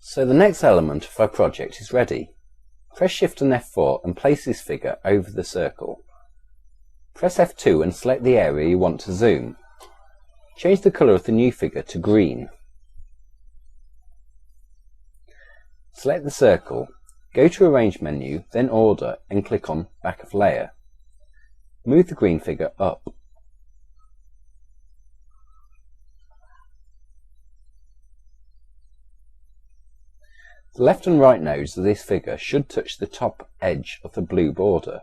So the next element of our project is ready. Press Shift and F4 and place this figure over the circle. Press F2 and select the area you want to zoom. Change the colour of the new figure to green. Select the circle, go to Arrange menu, then Order and click on Back of Layer. Move the green figure up. The left and right nodes of this figure should touch the top edge of the blue border.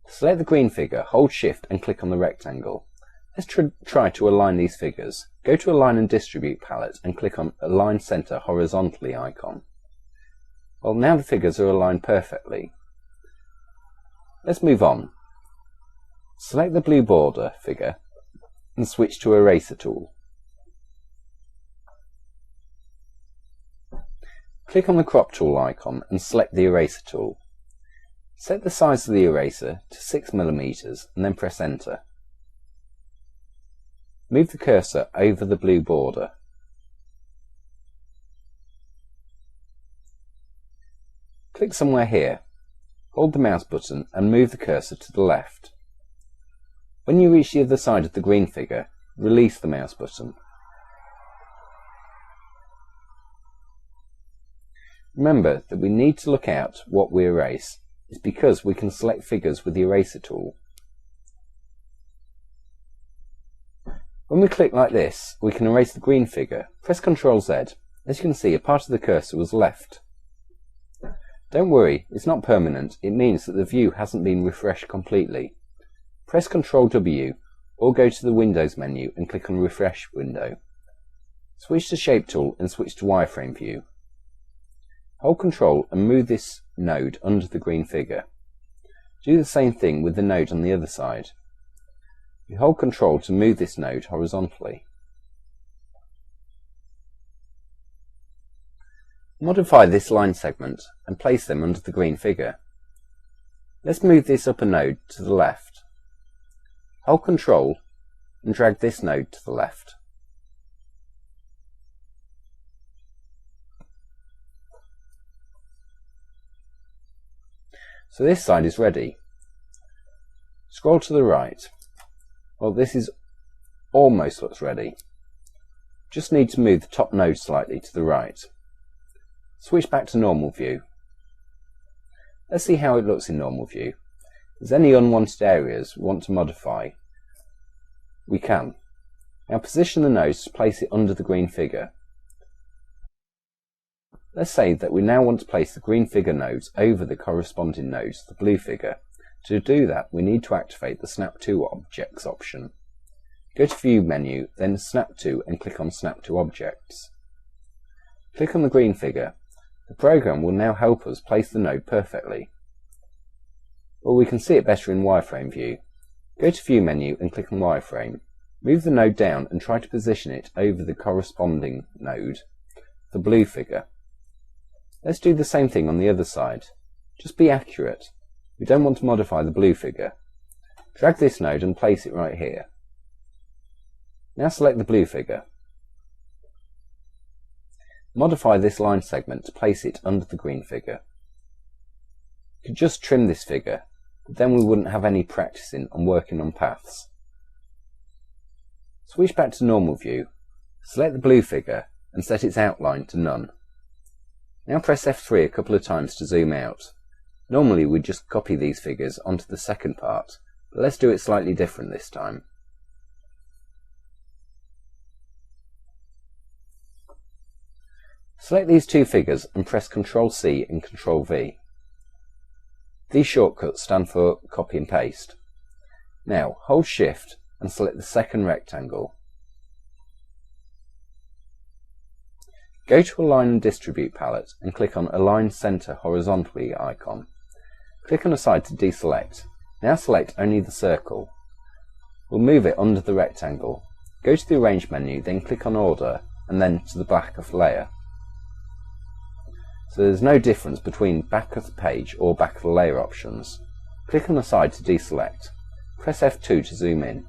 Select the green figure, hold Shift and click on the rectangle. Let's try to align these figures. Go to Align and Distribute palette and click on Align Center Horizontally icon. Well, now the figures are aligned perfectly. Let's move on. Select the blue border figure and switch to Eraser tool. Click on the Crop tool icon and select the Eraser tool. Set the size of the eraser to 6mm and then press Enter. Move the cursor over the blue border. Click somewhere here. Hold the mouse button and move the cursor to the left. When you reach the other side of the green figure, release the mouse button. Remember that we need to look out what we erase. It's because we can select figures with the Eraser tool. When we click like this, we can erase the green figure. Press Ctrl Z. As you can see, a part of the cursor was left. Don't worry, it's not permanent. It means that the view hasn't been refreshed completely. Press Ctrl W or go to the Windows menu and click on Refresh window. Switch to Shape tool and switch to wireframe view. Hold Ctrl and move this node under the green figure. Do the same thing with the node on the other side. You hold Ctrl to move this node horizontally. Modify this line segment and place them under the green figure. Let's move this upper node to the left. Hold Ctrl and drag this node to the left. So this side is ready. Scroll to the right. Well, this is almost looks ready. Just need to move the top node slightly to the right. Switch back to normal view. Let's see how it looks in normal view. If there's any unwanted areas we want to modify, we can. Now position the nodes to place it under the green figure. Let's say that we now want to place the green figure nodes over the corresponding nodes of the blue figure. To do that, we need to activate the Snap to Objects option. Go to View menu, then Snap to and click on Snap to Objects. Click on the green figure. The program will now help us place the node perfectly. Well, we can see it better in wireframe view. Go to View menu and click on Wireframe. Move the node down and try to position it over the corresponding node, the blue figure. Let's do the same thing on the other side. Just be accurate. We don't want to modify the blue figure. Drag this node and place it right here. Now select the blue figure. Modify this line segment to place it under the green figure. You could just trim this figure, but then we wouldn't have any practicing on working on paths. Switch back to normal view, select the blue figure and set its outline to none. Now press F3 a couple of times to zoom out. Normally we'd just copy these figures onto the second part, but let's do it slightly different this time. Select these two figures and press Ctrl C and Ctrl V. These shortcuts stand for copy and paste. Now hold Shift and select the second rectangle. Go to Align and Distribute palette and click on Align Center Horizontally icon. Click on a side to deselect. Now select only the circle. We'll move it under the rectangle. Go to the Arrange menu, then click on Order and then to the back of layer. So there's no difference between back of the page or back of the layer options. Click on the side to deselect. Press F2 to zoom in.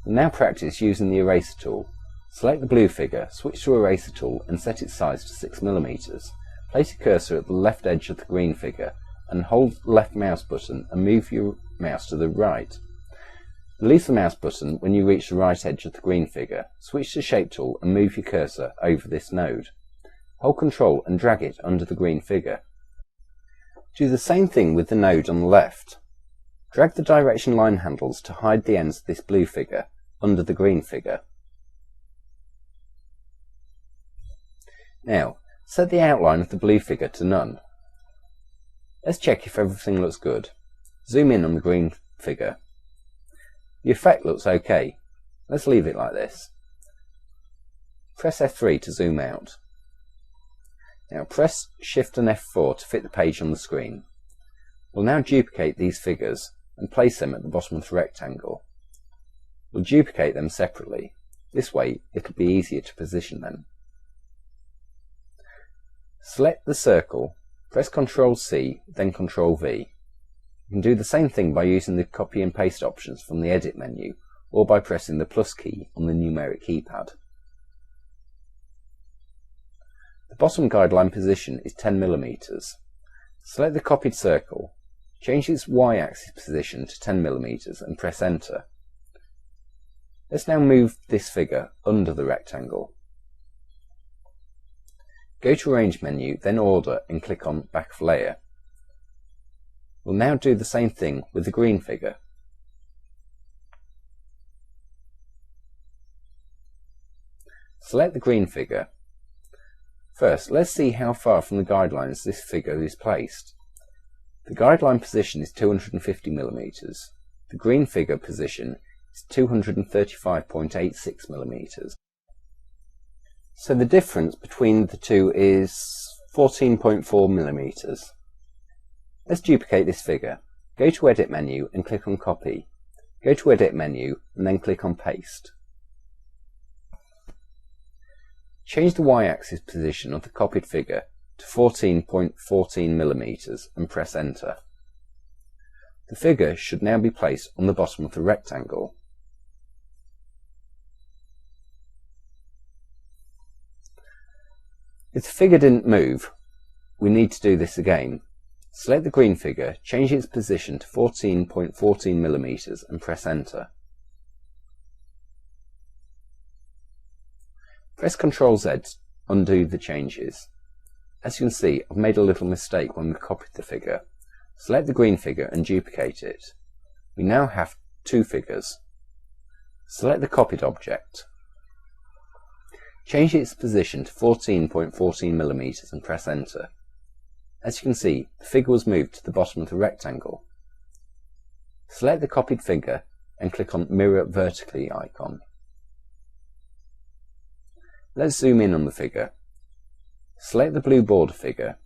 We'll now practice using the Eraser tool. Select the blue figure, switch to Eraser tool and set its size to 6mm. Place your cursor at the left edge of the green figure and hold the left mouse button and move your mouse to the right. Release the mouse button when you reach the right edge of the green figure. Switch to Shape tool and move your cursor over this node. Hold Ctrl and drag it under the green figure. Do the same thing with the node on the left. Drag the direction line handles to hide the ends of this blue figure under the green figure. Now, set the outline of the blue figure to none. Let's check if everything looks good. Zoom in on the green figure. The effect looks okay. Let's leave it like this. Press F3 to zoom out. Now press Shift and F4 to fit the page on the screen. We'll now duplicate these figures and place them at the bottom of the rectangle. We'll duplicate them separately. This way it'll be easier to position them. Select the circle, press Ctrl C, then Ctrl V. You can do the same thing by using the copy and paste options from the Edit menu or by pressing the plus key on the numeric keypad. The bottom guideline position is 10mm. Select the copied circle, change its y-axis position to 10mm and press Enter. Let's now move this figure under the rectangle. Go to Arrange menu, then Order and click on Back of Layer. We'll now do the same thing with the green figure. Select the green figure. First, let's see how far from the guidelines this figure is placed. The guideline position is 250mm. The green figure position is 235.86mm. So the difference between the two is 14.4mm. Let's duplicate this figure. Go to Edit menu and click on Copy. Go to Edit menu and then click on Paste. Change the y-axis position of the copied figure to 14.14mm and press Enter. The figure should now be placed on the bottom of the rectangle. If the figure didn't move, we need to do this again. Select the green figure, change its position to 14.14mm and press Enter. Press Ctrl Z to undo the changes. As you can see, I've made a little mistake when we copied the figure. Select the green figure and duplicate it. We now have two figures. Select the copied object. Change its position to 14.14mm and press Enter. As you can see, the figure was moved to the bottom of the rectangle. Select the copied figure and click on Mirror Vertically icon. Let's zoom in on the figure. Select the blue border figure,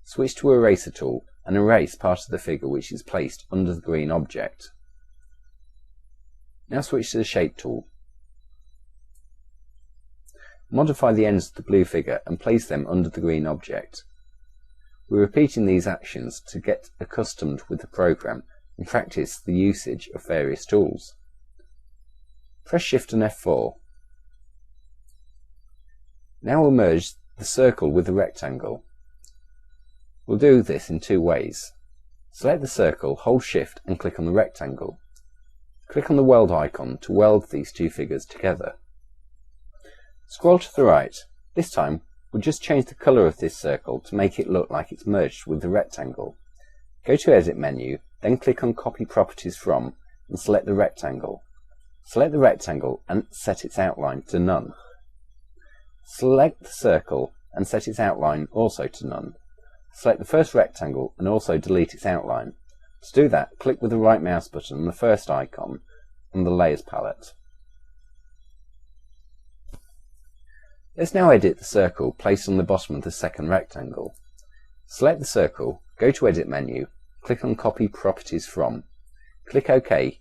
switch to Eraser tool and erase part of the figure which is placed under the green object. Now switch to the Shape tool. Modify the ends of the blue figure and place them under the green object. We're repeating these actions to get accustomed with the program and practice the usage of various tools. Press Shift and F4. Now we'll merge the circle with the rectangle. We'll do this in two ways. Select the circle, hold Shift and click on the rectangle. Click on the weld icon to weld these two figures together. Scroll to the right. This time we'll just change the colour of this circle to make it look like it's merged with the rectangle. Go to Edit menu, then click on Copy Properties From and select the rectangle. Select the rectangle and set its outline to none. Select the circle and set its outline also to none. Select the first rectangle and also delete its outline. To do that, click with the right mouse button on the first icon on the Layers palette. Let's now edit the circle placed on the bottom of the second rectangle. Select the circle, go to Edit menu, click on Copy Properties From. Click OK.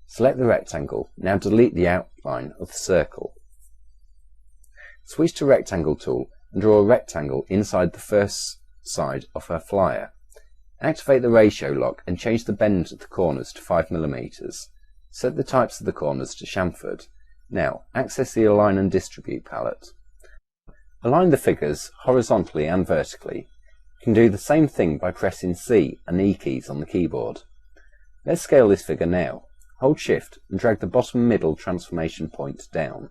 Select the rectangle, now delete the outline of the circle. Switch to Rectangle tool and draw a rectangle inside the first side of her flyer. Activate the ratio lock and change the bend of the corners to 5mm. Set the types of the corners to chamfered. Now, access the Align and Distribute palette. Align the figures horizontally and vertically. You can do the same thing by pressing C and E keys on the keyboard. Let's scale this figure now. Hold Shift and drag the bottom middle transformation point down.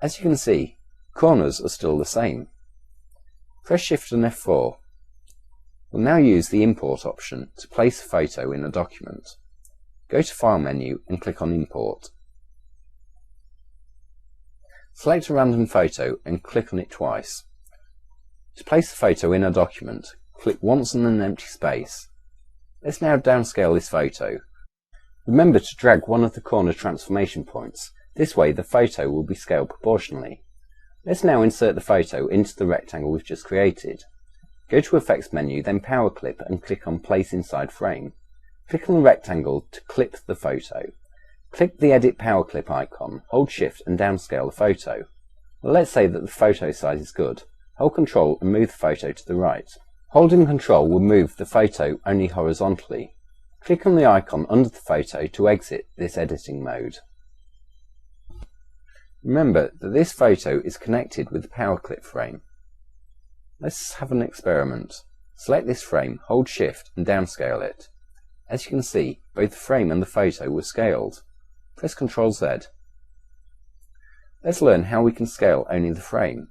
As you can see, corners are still the same. Press Shift and F4. We'll now use the Import option to place a photo in a document. Go to File menu and click on Import. Select a random photo and click on it twice. To place the photo in a document, click once on an empty space. Let's now downscale this photo. Remember to drag one of the corner transformation points. This way the photo will be scaled proportionally. Let's now insert the photo into the rectangle we've just created. Go to Effects menu, then Power Clip and click on Place Inside Frame. Click on the rectangle to clip the photo. Click the Edit Power Clip icon, hold Shift and downscale the photo. Well, let's say that the photo size is good. Hold Ctrl and move the photo to the right. Holding Ctrl will move the photo only horizontally. Click on the icon under the photo to exit this editing mode. Remember that this photo is connected with the Power Clip frame. Let's have an experiment. Select this frame, hold Shift and downscale it. As you can see, both the frame and the photo were scaled. Press Ctrl Z. Let's learn how we can scale only the frame.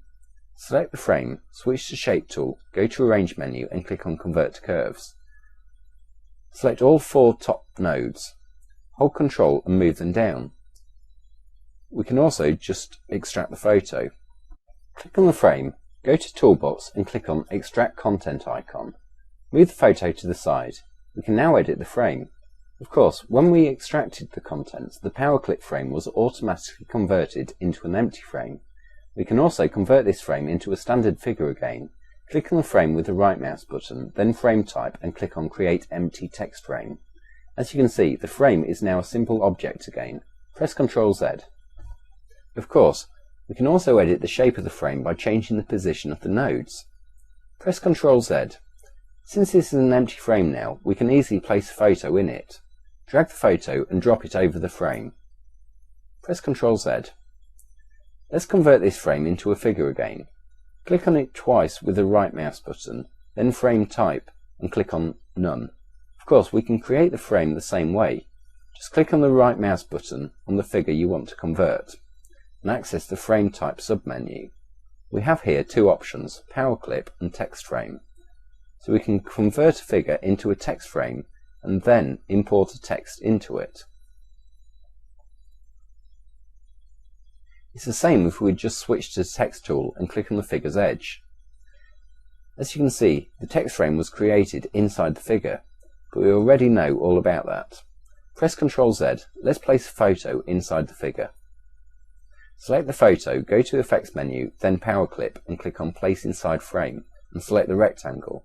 Select the frame, switch to Shape tool, go to Arrange menu and click on Convert to Curves. Select all 4 top nodes. Hold Ctrl and move them down. We can also just extract the photo. Click on the frame, go to Toolbox and click on Extract Content icon. Move the photo to the side. We can now edit the frame. Of course, when we extracted the contents, the Power Clip frame was automatically converted into an empty frame. We can also convert this frame into a standard figure again. Click on the frame with the right mouse button, then Frame Type and click on Create Empty Text Frame. As you can see, the frame is now a simple object again. Press Ctrl Z. Of course, we can also edit the shape of the frame by changing the position of the nodes. Press Ctrl Z. Since this is an empty frame now, we can easily place a photo in it. Drag the photo and drop it over the frame. Press Ctrl Z. Let's convert this frame into a figure again. Click on it twice with the right mouse button, then Frame Type and click on None. Of course, we can create the frame the same way. Just click on the right mouse button on the figure you want to convert and access the Frame Type submenu. We have here 2 options, Power Clip and Text Frame. So we can convert a figure into a text frame and then import a text into it. It's the same if we just switch to the Text tool and click on the figure's edge. As you can see, the text frame was created inside the figure, but we already know all about that. Press Ctrl Z, let's place a photo inside the figure. Select the photo, go to the Effects menu, then Power Clip and click on Place Inside Frame and select the rectangle.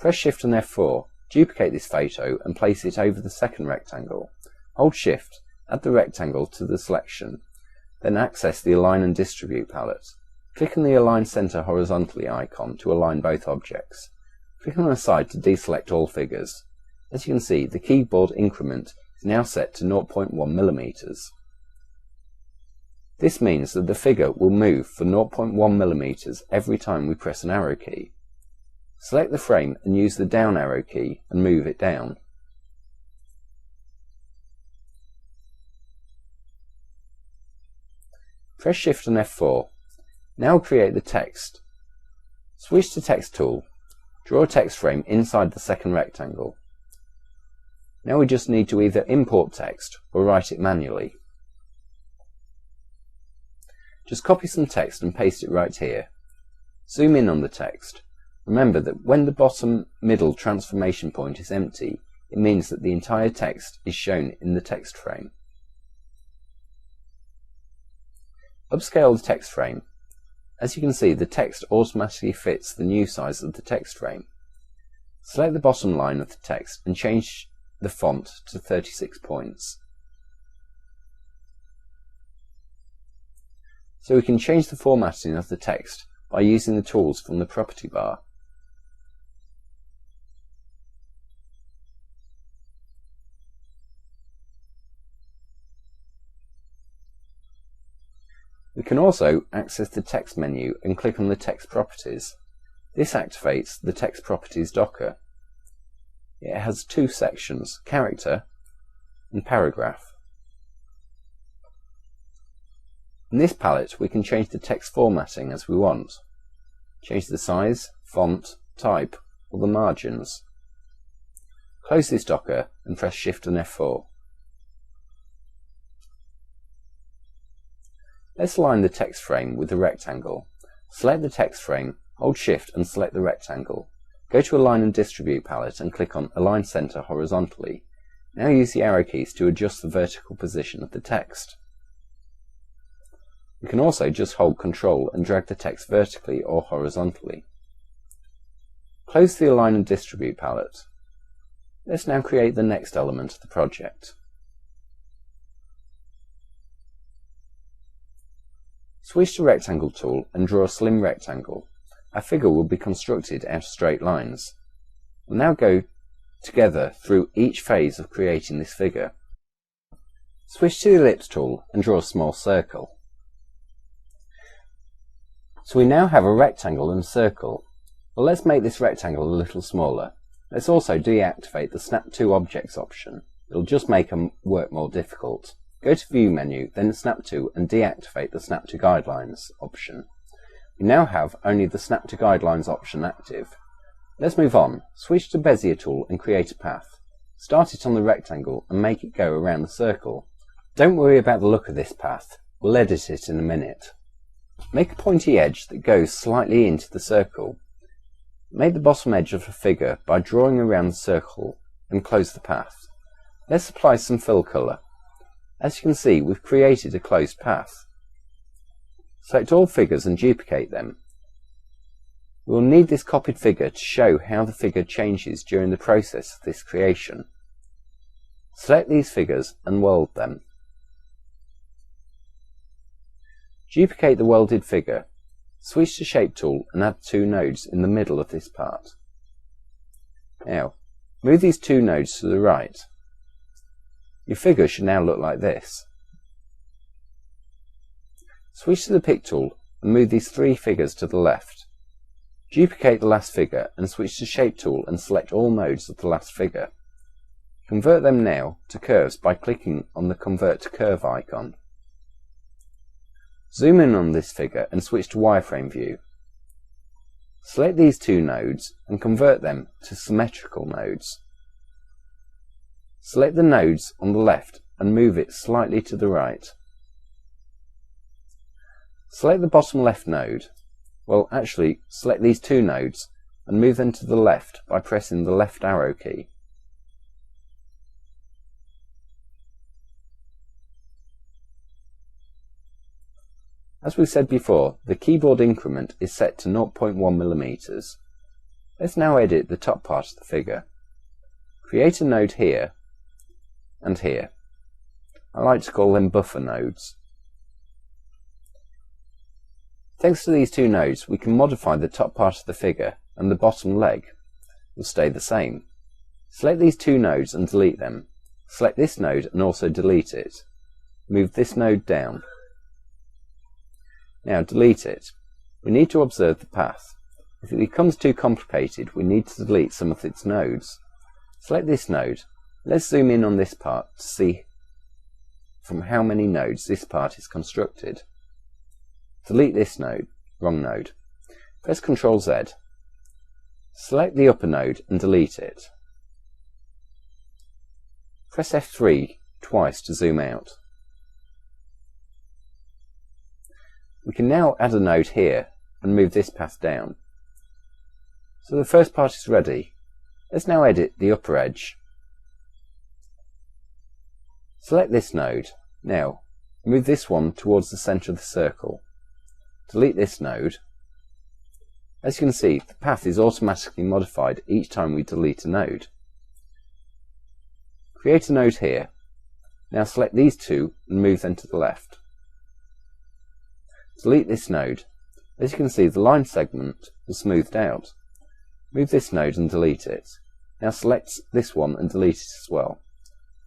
Press Shift and F4, duplicate this photo and place it over the second rectangle. Hold Shift, add the rectangle to the selection, then access the Align and Distribute palette. Click on the Align Center Horizontally icon to align both objects. Click on the side to deselect all figures. As you can see, the keyboard increment is now set to 0.1 mm. This means that the figure will move for 0.1 mm every time we press an arrow key. Select the frame and use the down arrow key and move it down. Press Shift and F4. Now create the text. Switch to Text tool. Draw a text frame inside the second rectangle. Now we just need to either import text or write it manually. Just copy some text and paste it right here. Zoom in on the text. Remember that when the bottom middle transformation point is empty, it means that the entire text is shown in the text frame. Upscale the text frame. As you can see, the text automatically fits the new size of the text frame. Select the bottom line of the text and change the font to 36 points. So we can change the formatting of the text by using the tools from the property bar. We can also access the text menu and click on the text properties. This activates the text properties docker. It has two sections, character and paragraph. In this palette we can change the text formatting as we want. Change the size, font, type or the margins. Close this docker and press Shift and F4. Let's align the text frame with the rectangle. Select the text frame, hold Shift and select the rectangle. Go to Align and Distribute palette and click on Align Center horizontally. Now use the arrow keys to adjust the vertical position of the text. We can also just hold Ctrl and drag the text vertically or horizontally. Close the Align and Distribute palette. Let's now create the next element of the project. Switch to Rectangle tool and draw a slim rectangle. Our figure will be constructed out of straight lines. We'll now go together through each phase of creating this figure. Switch to the Ellipse tool and draw a small circle. So we now have a rectangle and a circle. Well, let's make this rectangle a little smaller. Let's also deactivate the Snap to Objects option. It'll just make them work more difficult. Go to View menu, then Snap to and deactivate the Snap to Guidelines option. We now have only the Snap to Guidelines option active. Let's move on. Switch to Bezier tool and create a path. Start it on the rectangle and make it go around the circle. Don't worry about the look of this path. We'll edit it in a minute. Make a pointy edge that goes slightly into the circle. Make the bottom edge of a figure by drawing around the circle and close the path. Let's apply some fill colour. As you can see, we've created a closed path. Select all figures and duplicate them. We will need this copied figure to show how the figure changes during the process of this creation. Select these figures and weld them. Duplicate the welded figure. Switch to Shape tool and add two nodes in the middle of this part. Now, move these two nodes to the right. Your figure should now look like this. Switch to the Pick tool and move these three figures to the left. Duplicate the last figure and switch to Shape tool and select all nodes of the last figure. Convert them now to curves by clicking on the Convert to Curve icon. Zoom in on this figure and switch to wireframe view. Select these two nodes and convert them to symmetrical nodes. Select the nodes on the left and move it slightly to the right. Select the bottom left node. Well, actually, select these two nodes and move them to the left by pressing the left arrow key. As we said before, the keyboard increment is set to 0.1 mm. Let's now edit the top part of the figure. Create a node here and here. I like to call them buffer nodes. Thanks to these two nodes, we can modify the top part of the figure, and the bottom leg will stay the same. Select these two nodes and delete them. Select this node and also delete it. Move this node down. Now delete it. We need to observe the path. If it becomes too complicated, we need to delete some of its nodes. Select this node. Let's zoom in on this part to see from how many nodes this part is constructed. Delete this node, wrong node. Press Ctrl Z. Select the upper node and delete it. Press F3 twice to zoom out. We can now add a node here and move this path down. So the first part is ready. Let's now edit the upper edge. Select this node. Now, move this one towards the centre of the circle. Delete this node. As you can see, the path is automatically modified each time we delete a node. Create a node here. Now select these two and move them to the left. Delete this node. As you can see, the line segment was smoothed out. Move this node and delete it. Now select this one and delete it as well.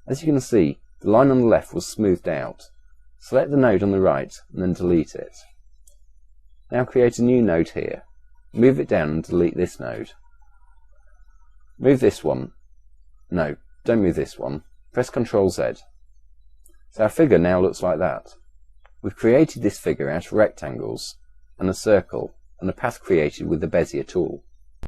As you can see, the line on the left was smoothed out. Select the node on the right and then delete it. Now create a new node here. Move it down and delete this node. Move this one. No, don't move this one. Press Ctrl Z. So our figure now looks like that. We've created this figure out of rectangles and a circle and a path created with the Bezier tool.